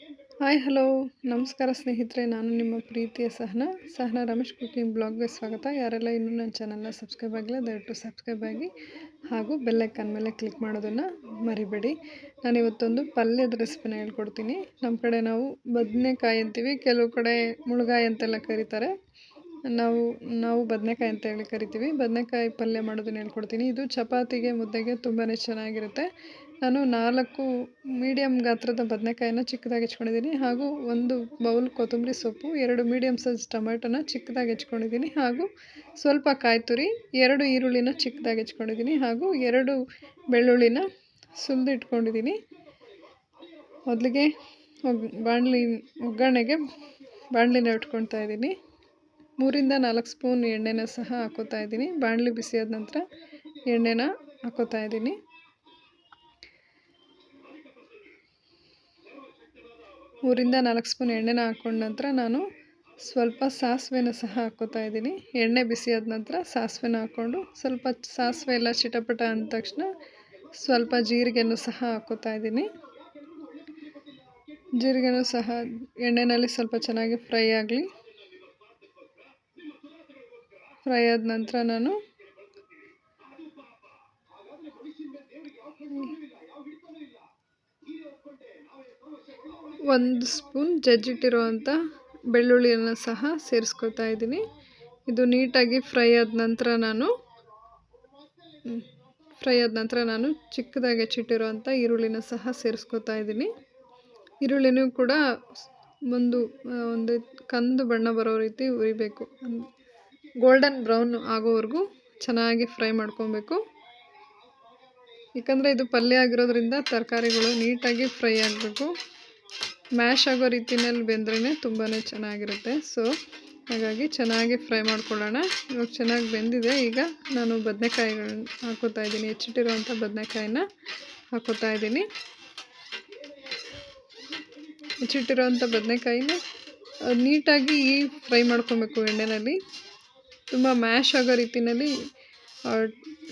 Hi hello ನಮಸ್ಕಾರ ಸ್ನೇಹಿತರೆ, ನಾನು ನಿಮ್ಮ ಪ್ರೀತಿಯ ಸಹನಾ ರಮೇಶ್ ಕುಕಿಂಗ್ ಬ್ಲಾಗ್ಗೆ ಸ್ವಾಗತ. ಯಾರೆಲ್ಲ ಇನ್ನೂ ನನ್ನ ಚಾನಲ್ನ ಸಬ್ಸ್ಕ್ರೈಬ್ ಆಗಿಲ್ಲ ದಯವಿಟ್ಟು ಸಬ್ಸ್ಕ್ರೈಬ್ ಆಗಿ ಹಾಗೂ ಬೆಲ್ಲೈಕನ್ ಮೇಲೆ ಕ್ಲಿಕ್ ಮಾಡೋದನ್ನು ಮರಿಬೇಡಿ. ನಾನಿವತ್ತೊಂದು ಪಲ್ಯದ ರೆಸಿಪಿನ ಹೇಳ್ಕೊಡ್ತೀನಿ. ನಮ್ಮ ಕಡೆ ನಾವು ಬದನೆಕಾಯಿ ಅಂತೀವಿ, ಕೆಲವು ಕಡೆ ಮುಳುಗಾಯಿ ಅಂತೆಲ್ಲ ಕರೀತಾರೆ. ನಾವು ಬದನೆಕಾಯಿ ಅಂತ ಹೇಳಿ ಕರಿತೀವಿ. ಬದನೆಕಾಯಿ ಪಲ್ಯ ಮಾಡೋದನ್ನ ಹೇಳ್ಕೊಡ್ತೀನಿ. ಇದು ಚಪಾತಿಗೆ ಮುದ್ದೆಗೆ ತುಂಬಾ ಚೆನ್ನಾಗಿರುತ್ತೆ. ನಾನು 4 ಮೀಡಿಯಮ್ ಗಾತ್ರದ ಬದನೆಕಾಯಿನ ಚಿಕ್ಕದಾಗಿ ಹೆಚ್ಕೊಂಡಿದ್ದೀನಿ, ಹಾಗೂ 1 ಬೌಲ್ ಕೊತ್ತಂಬರಿ ಸೊಪ್ಪು, 2 ಮೀಡಿಯಮ್ ಸೈಜ್ ಟೊಮೆಟೊನ ಚಿಕ್ಕದಾಗಿ ಹೆಚ್ಕೊಂಡಿದ್ದೀನಿ, ಹಾಗೂ ಸ್ವಲ್ಪ ಕಾಯಿ ತುರಿ, 2 ಈರುಳ್ಳಿನ ಚಿಕ್ಕದಾಗಿ ಹೆಚ್ಕೊಂಡಿದ್ದೀನಿ, ಹಾಗೂ 2 ಬೆಳ್ಳುಳ್ಳಿನ ಸುಲಿದು ಇಟ್ಕೊಂಡಿದ್ದೀನಿ. ಮೊದಲಿಗೆ ಒಗ್ಗರಣೆಗೆ ಬಾಣಲಿನ ಇಟ್ಕೊಳ್ತಾ ಇದ್ದೀನಿ. 3 ರಿಂದ 4 ಸ್ಪೂನ್ ಎಣ್ಣೆನ ಸಹ ಹಾಕೋತಾ ಇದ್ದೀನಿ. ಬಾಣಲಿ ಬಿಸಿಯಾದ ನಂತರ ಎಣ್ಣೆನ ಹಾಕೋತಾ ಇದ್ದೀನಿ. ಮೂರಿಂದ 4 ಸ್ಪೂನ್ ಎಣ್ಣೆನ ಹಾಕೊಂಡ ನಂತರ ನಾನು ಸ್ವಲ್ಪ ಸಾಸಿವೆನ ಸಹ ಹಾಕೋತಾ ಇದ್ದೀನಿ. ಎಣ್ಣೆ ಬಿಸಿಯಾದ ನಂತರ ಸಾಸಿವೆನ ಹಾಕ್ಕೊಂಡು ಸ್ವಲ್ಪ ಸಾಸಿವೆ ಎಲ್ಲ ಚಿಟಪಟ ಅಂದ ತಕ್ಷಣ ಸ್ವಲ್ಪ ಜೀರಿಗೆನೂ ಸಹ ಹಾಕೋತಾ ಇದ್ದೀನಿ. ಜೀರಿಗೆನೂ ಸಹ ಎಣ್ಣೆಯಲ್ಲಿ ಸ್ವಲ್ಪ ಚೆನ್ನಾಗಿ ಫ್ರೈ ಆಗಲಿ. ಫ್ರೈ ಆದ ನಂತರ ನಾನು 1 ಸ್ಪೂನ್ ಜಜ್ಜಿಟ್ಟಿರುವಂಥ ಬೆಳ್ಳುಳ್ಳಿಯನ್ನು ಸಹ ಸೇರಿಸ್ಕೊತಾ ಇದ್ದೀನಿ. ಇದು ನೀಟಾಗಿ ಫ್ರೈ ಆದ ನಂತರ ನಾನು ಚಿಕ್ಕದಾಗಿ ಹೆಚ್ಚಿಟ್ಟಿರುವಂಥ ಈರುಳ್ಳಿನ ಸಹ ಸೇರಿಸ್ಕೊತಾ ಇದ್ದೀನಿ. ಈರುಳ್ಳಿನೂ ಕೂಡ ಒಂದು ಕಂದು ಬಣ್ಣ ಬರೋ ರೀತಿ ಉರಿಬೇಕು. ಗೋಲ್ಡನ್ ಬ್ರೌನ್ ಆಗೋವರೆಗೂ ಚೆನ್ನಾಗಿ ಫ್ರೈ ಮಾಡ್ಕೊಬೇಕು. ಯಾಕಂದರೆ ಇದು ಪಲ್ಯ ಆಗಿರೋದ್ರಿಂದ ತರಕಾರಿಗಳು ನೀಟಾಗಿ ಫ್ರೈ ಆಗಬೇಕು. ಮ್ಯಾಶ್ ಆಗೋ ರೀತಿಯಲ್ಲಿ ಬೆಂದ್ರೇ ತುಂಬಾ ಚೆನ್ನಾಗಿರುತ್ತೆ. ಹಾಗಾಗಿ ಚೆನ್ನಾಗಿ ಫ್ರೈ ಮಾಡ್ಕೊಳ್ಳೋಣ. ಇವಾಗ ಚೆನ್ನಾಗಿ ಬೆಂದಿದೆ. ಈಗ ನಾನು ಬದನೆಕಾಯಿಗಳನ್ನ ಹಾಕೋತಾ ಇದ್ದೀನಿ. ಹೆಚ್ಚಿಟ್ಟಿರುವಂಥ ಬದನೆಕಾಯಿನ ಹಾಕೋತಾ ಇದ್ದೀನಿ. ಹೆಚ್ಚಿಟ್ಟಿರುವಂಥ ಬದನೆಕಾಯಿನ ನೀಟಾಗಿ ಫ್ರೈ ಮಾಡ್ಕೊಬೇಕು ಎಣ್ಣೆಯಲ್ಲಿ. ತುಂಬ ಮ್ಯಾಶ್ ಆಗೋ ರೀತಿಯಲ್ಲಿ,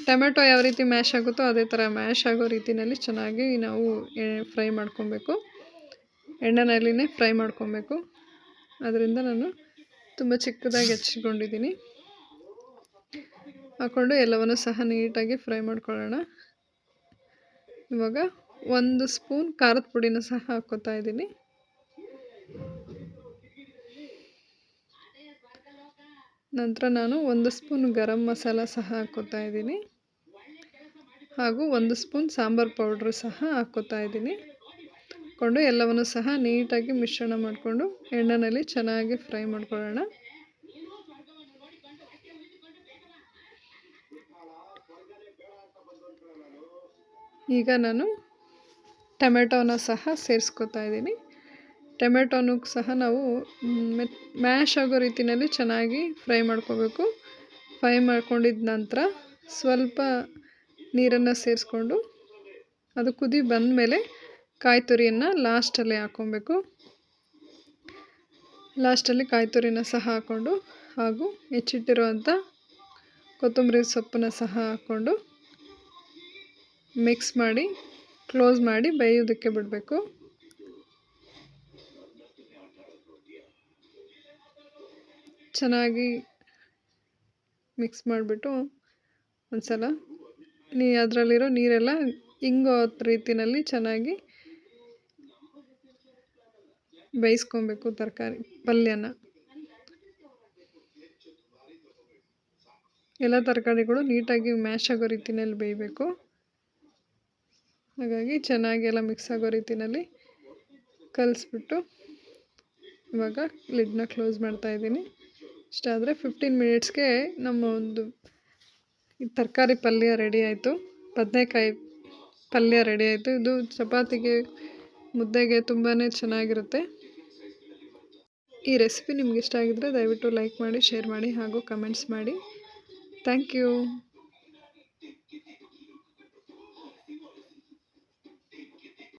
ಟೊಮೆಟೊ ಯಾವ ರೀತಿ ಮ್ಯಾಶ್ ಆಗುತ್ತೋ ಅದೇ ಥರ ಮ್ಯಾಶ್ ಆಗೋ ರೀತಿಯಲ್ಲಿ ಚೆನ್ನಾಗಿ ನಾವು ಫ್ರೈ ಮಾಡ್ಕೊಬೇಕು. ಎಣ್ಣೆನಲ್ಲಿನೇ ಫ್ರೈ ಮಾಡ್ಕೊಬೇಕು. ಅದರಿಂದ ನಾನು ತುಂಬ ಚಿಕ್ಕದಾಗಿ ಹೆಚ್ಚಿಕೊಂಡಿದ್ದೀನಿ. ಹಾಕ್ಕೊಂಡು ಎಲ್ಲವನ್ನು ಸಹ ನೀಟಾಗಿ ಫ್ರೈ ಮಾಡ್ಕೊಳ್ಳೋಣ. ಇವಾಗ 1 ಸ್ಪೂನ್ ಖಾರದ ಪುಡಿನ ಸಹ ಹಾಕ್ಕೋತಾ ಇದ್ದೀನಿ. ನಂತರ ನಾನು 1 ಸ್ಪೂನ್ ಗರಂ ಮಸಾಲ ಸಹ ಹಾಕ್ಕೋತಾ ಇದ್ದೀನಿ, ಹಾಗೂ 1 ಸ್ಪೂನ್ ಸಾಂಬಾರು ಪೌಡ್ರು ಸಹ ಹಾಕ್ಕೋತಾ ಇದ್ದೀನಿ. ಹಾಕ್ಕೊಂಡು ಎಲ್ಲವನ್ನು ಸಹ ನೀಟಾಗಿ ಮಿಶ್ರಣ ಮಾಡಿಕೊಂಡು ಎಣ್ಣೆಯಲ್ಲಿ ಚೆನ್ನಾಗಿ ಫ್ರೈ ಮಾಡ್ಕೊಳ್ಳೋಣ. ಈಗ ನಾನು ಟೊಮೆಟೊನ ಸಹ ಸೇರಿಸ್ಕೊತಾ ಇದ್ದೀನಿ. ಟೊಮೆಟೊನೂ ಸಹ ನಾವು ಮ್ಯಾಶ್ ಆಗೋ ರೀತಿಯಲ್ಲಿ ಚೆನ್ನಾಗಿ ಫ್ರೈ ಮಾಡ್ಕೋಬೇಕು. ಫ್ರೈ ಮಾಡ್ಕೊಂಡಿದ್ದ ನಂತರ ಸ್ವಲ್ಪ ನೀರನ್ನು ಸೇರಿಸ್ಕೊಂಡು ಅದು ಕುದಿ ಬಂದ ಮೇಲೆ ಕಾಯಿ ತುರಿಯನ್ನು ಲಾಸ್ಟಲ್ಲಿ ಹಾಕ್ಕೊಬೇಕು. ಲಾಸ್ಟಲ್ಲಿ ಕಾಯಿ ತುರಿನ ಸಹ ಹಾಕ್ಕೊಂಡು, ಹಾಗೂ ಹೆಚ್ಚಿಟ್ಟಿರುವಂಥ ಕೊತ್ತಂಬರಿ ಸೊಪ್ಪನ್ನ ಸಹ ಹಾಕ್ಕೊಂಡು ಮಿಕ್ಸ್ ಮಾಡಿ ಕ್ಲೋಸ್ ಮಾಡಿ ಬೇಯೋದಕ್ಕೆ ಬಿಡಬೇಕು. ಚೆನ್ನಾಗಿ ಮಿಕ್ಸ್ ಮಾಡಿಬಿಟ್ಟು ಒಂದ್ಸಲ ಅದರಲ್ಲಿರೋ ನೀರೆಲ್ಲ ಇಂಗೋ ರೀತಿಯಲ್ಲಿ ಚೆನ್ನಾಗಿ ಬೇಯಿಸ್ಕೊಬೇಕು ಪಲ್ಯನ. ಎಲ್ಲ ತರಕಾರಿಗಳು ನೀಟಾಗಿ ಮ್ಯಾಶ್ ಆಗೋ ರೀತಿಯಲ್ಲಿ ಬೇಯಬೇಕು. ಹಾಗಾಗಿ ಚೆನ್ನಾಗಿ ಎಲ್ಲ ಮಿಕ್ಸ್ ಆಗೋ ರೀತಿಯಲ್ಲಿ ಕಲಿಸ್ಬಿಟ್ಟು ಇವಾಗ ಲಿಡ್ನ ಕ್ಲೋಸ್ ಮಾಡ್ತಾ ಇದ್ದೀನಿ. ಇಷ್ಟಾದರೆ 15 ಮಿನಿಟ್ಸ್ಗೆ ನಮ್ಮ ಒಂದು ತರಕಾರಿ ಪಲ್ಯ ರೆಡಿ ಆಯಿತು. ಬದನೆಕಾಯಿ ಪಲ್ಯ ರೆಡಿ ಆಯಿತು. ಇದು ಚಪಾತಿಗೆ ಮುದ್ದೆಗೆ ತುಂಬಾ ಚೆನ್ನಾಗಿರುತ್ತೆ. ಈ ರೆಸಿಪಿ ನಿಮ್ಗೆ ಇಷ್ಟ ಆಗಿದ್ದರೆ ದಯವಿಟ್ಟು ಲೈಕ್ ಮಾಡಿ, ಶೇರ್ ಮಾಡಿ ಹಾಗೂ ಕಮೆಂಟ್ಸ್ ಮಾಡಿ. Thank you.